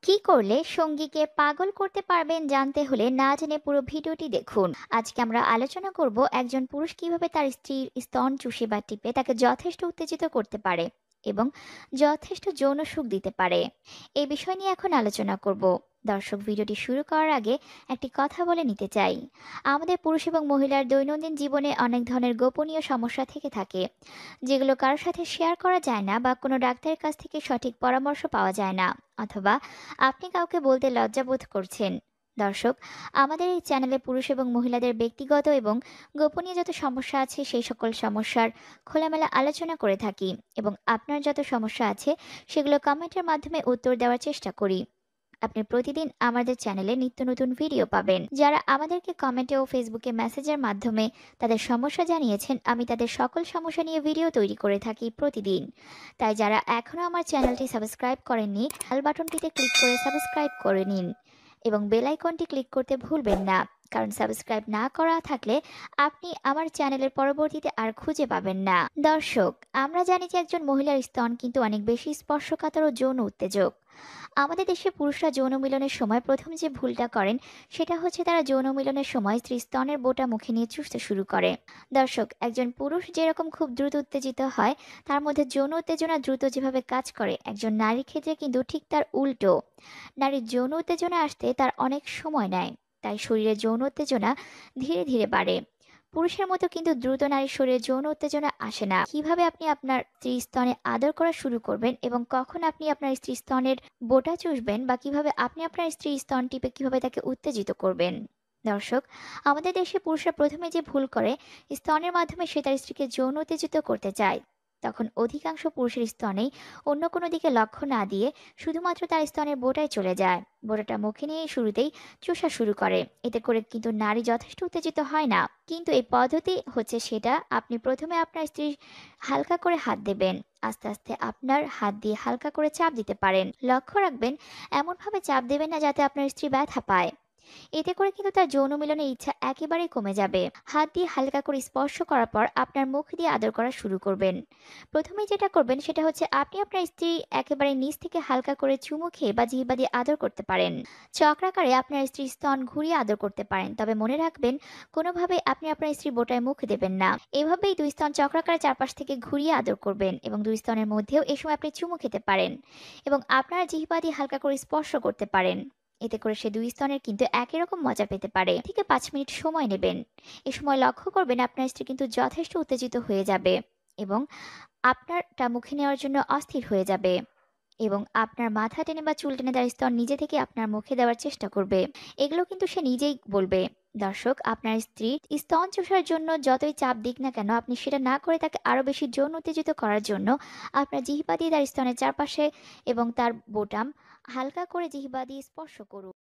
কি করলে সঙ্গীকে পাগল করতে পারবেন জানতে হলে না জেনে পুরো ভিডিওটি দেখুন। আজকে আমরা আলোচনা করব একজন পুরুষ কিভাবে তার স্ত্রীর স্তন চুষে বা টিপে তাকে যথেষ্ট উত্তেজিত করতে পারে এবং যথেষ্ট যৌন সুখ দিতে পারে। এই বিষয় নিয়ে এখন আলোচনা করব। দর্শক, ভিডিওটি শুরু করার আগে একটি কথা বলে নিতে চাই। আমাদের পুরুষ এবং মহিলার দৈনন্দিন জীবনে অনেক ধরনের গোপনীয় সমস্যা থেকে থাকে, যেগুলো কারোর সাথে শেয়ার করা যায় না বা কোনো ডাক্তারের কাছ থেকে সঠিক পরামর্শ পাওয়া যায় না, অথবা আপনি কাউকে বলতে লজ্জা বোধ করছেন। দর্শক, আমাদের এই চ্যানেলে পুরুষ এবং মহিলাদের ব্যক্তিগত এবং গোপনীয় যত সমস্যা আছে সেই সকল সমস্যার খোলামেলা আলোচনা করে থাকি, এবং আপনার যত সমস্যা আছে সেগুলো কমেন্টের মাধ্যমে উত্তর দেওয়ার চেষ্টা করি। আপনি প্রতিদিন আমাদের চ্যানেলে নিত্য নতুন ভিডিও পাবেন। যারা আমাদেরকে কমেন্টে ও ফেসবুকে মেসেজের মাধ্যমে তাদের সমস্যা জানিয়েছেন, আমি তাদের সকল সমস্যা নিয়ে ভিডিও তৈরি করে থাকি প্রতিদিন। তাই যারা এখনও আমার চ্যানেলটি সাবস্ক্রাইব করেননি, বেল বাটনটিতে ক্লিক করে সাবস্ক্রাইব করে নিন এবং বেল আইকনটি ক্লিক করতে ভুলবেন না। কারণ সাবস্ক্রাইব না করা থাকলে আপনি আমার চ্যানেলের পরবর্তীতে আর খুঁজে পাবেন না। দর্শক, আমরা জানি যে একজন মহিলার স্তন কিন্তু অনেক বেশি স্পর্শকাতর ও যৌন উত্তেজক। আমাদের দেশে পুরুষরা যৌন মিলনের সময় প্রথম যে ভুলটা করেন সেটা হচ্ছে তারা যৌন মিলনের সময় স্ত্রীর স্তনের বোঁটা মুখে নিয়ে চুষতে শুরু করে। দর্শক, একজন পুরুষ যেরকম খুব দ্রুত উত্তেজিত হয়, তার মধ্যে যৌন উত্তেজনা দ্রুত যেভাবে কাজ করে, একজন নারীর ক্ষেত্রে কিন্তু ঠিক তার উল্টো। নারীর যৌন উত্তেজনা আসতে তার অনেক সময় নেয়, তাই শরীরে যৌন উত্তেজনা ধীরে ধীরে বাড়ে। পুরুষের মতো কিন্তু দ্রুত নারীর শরীরে যৌন উত্তেজনা আসে না। কিভাবে আপনি আপনার স্ত্রীর স্তনে আদর করা শুরু করবেন এবং কখন আপনি আপনার স্ত্রীর স্তনের বোঁটা চুষবেন, বা কিভাবে আপনি আপনার স্ত্রীর স্তন টিপে কিভাবে তাকে উত্তেজিত করবেন। দর্শক, আমাদের দেশে পুরুষরা প্রথমে যে ভুল করে, স্তনের মাধ্যমে সে তার স্ত্রীকে যৌন উত্তেজিত করতে চায়। তখন অধিকাংশ পুরুষের স্তনেই অন্য কোনো দিকে লক্ষ্য না দিয়ে শুধুমাত্র তার স্তনের বোঁটায় চলে যায়। বোঁটাটা মুখে নিয়ে শুরুতেই চুষা শুরু করে। এতে করে কিন্তু নারী যথেষ্ট উত্তেজিত হয় না। কিন্তু এই পদ্ধতি হচ্ছে সেটা, আপনি প্রথমে আপনার স্ত্রী হালকা করে হাত দেবেন, আস্তে আস্তে আপনার হাত দিয়ে হালকা করে চাপ দিতে পারেন। লক্ষ্য রাখবেন, এমনভাবে চাপ দেবেন না যাতে আপনার স্ত্রী ব্যথা পায়। এতে করে কিন্তু তার যৌন মিলনের ইচ্ছা একেবারেই কমে যাবে। হাত দিয়ে হালকা করে স্পর্শ করার পর আপনার মুখ দিয়ে আদর করা শুরু করবেন। প্রথমেই যেটা করবেন সেটা হচ্ছে আপনি আপনার স্ত্রী একেবারে নিচ থেকে হালকা করে চুমু খেয়ে বা জিহ্বা দিয়ে আদর করতে পারেন। চক্রাকারে আপনার স্ত্রীর স্তন ঘুরিয়ে আদর করতে পারেন, তবে মনে রাখবেন কোনোভাবে আপনি আপনার স্ত্রীর বোটায় মুখ দেবেন না। এভাবেই দুই স্তন চক্রাকারে চারপাশ থেকে ঘুরিয়ে আদর করবেন এবং দুই স্তনের মধ্যেও এ সময় আপনি চুমু খেতে পারেন এবং আপনার জিহ্বা দিয়ে হালকা করে স্পর্শ করতে পারেন। এতে করে সে দুই স্তনের কিন্তু একই রকম মজা পেতে পারে। থেকে 5 মিনিট সময় নেবেন। এ সময় লক্ষ্য করবেন আপনার স্ত্রী কিন্তু যথেষ্ট উত্তেজিত হয়ে যাবে এবং আপনারটা মুখে নেওয়ার জন্য অস্থির হয়ে যাবে এবং আপনার মাথা টেনে বা চুল টেনে তার স্তন নিজে থেকে আপনার মুখে দেওয়ার চেষ্টা করবে। এগুলো কিন্তু সে নিজেই বলবে। দর্শক, আপনার স্ত্রীর স্তন চুষার জন্য যতই চাপ দিক না কেন, আপনি সেটা না করে তাকে আরো বেশি যৌন উত্তেজিত করার জন্য আপনার জিহ্বা দিয়ে তার স্তনের চারপাশে এবং তার বোটাম হালকা করে জিহ্বা দিয়ে স্পর্শ করুন।